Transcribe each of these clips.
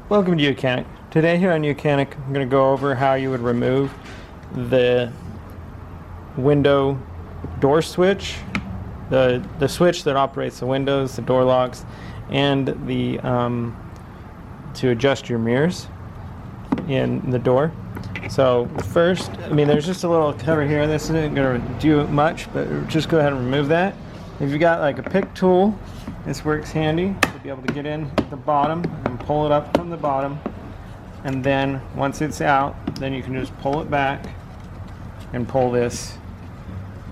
Welcome to YOUCANIC. Today here on YOUCANIC, I'm going to go over how you would remove the window door switch, the switch that operates the windows, the door locks, and the to adjust your mirrors in the door. So first, there's just a little cover here. This isn't going to do much, but just go ahead and remove that. If you got like a pick tool, this works handy to be able to get in at the bottom and pull it up from the bottom, and then once it's out, then you can just pull it back and pull this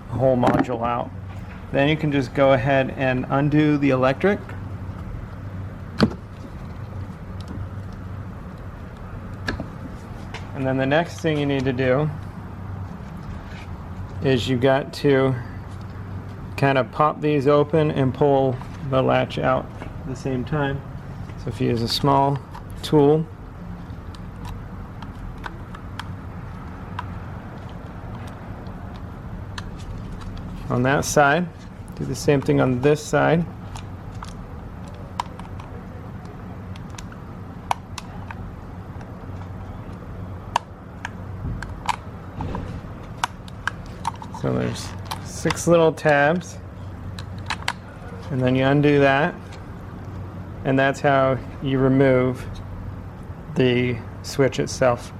whole module out. Then you can just go ahead and undo the electric. And then the next thing you need to do is you got to kind of pop these open and pull the latch out at the same time. So if you use a small tool, on that side, do the same thing on this side. So there's 6 little tabs, and then you undo that, and that's how you remove the switch itself.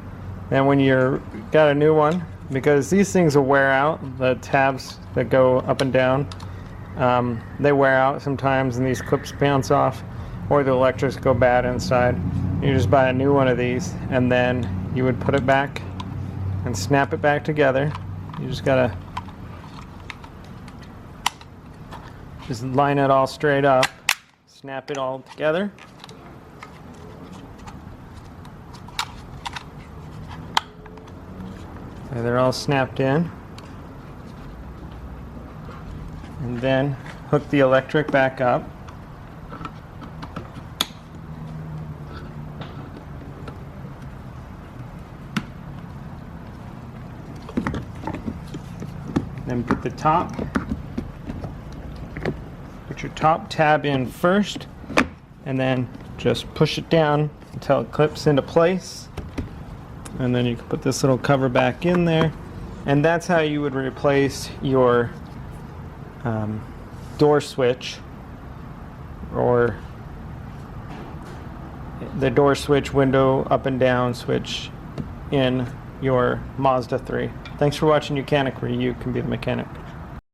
And when you're got a new one, because these things will wear out, the tabs that go up and down, they wear out sometimes, and these clips bounce off, or the electrics go bad inside. You just buy a new one of these, and then you would put it back and snap it back together. You just gotta just line it all straight up, snap it all together. Okay, they're all snapped in. And then hook the electric back up. Then put the top. Put your top tab in first, and then just push it down until it clips into place. And then you can put this little cover back in there, and that's how you would replace your door switch, or the door switch, window up and down switch in your Mazda 3. Thanks for watching YOUCANIC, where you can be the mechanic.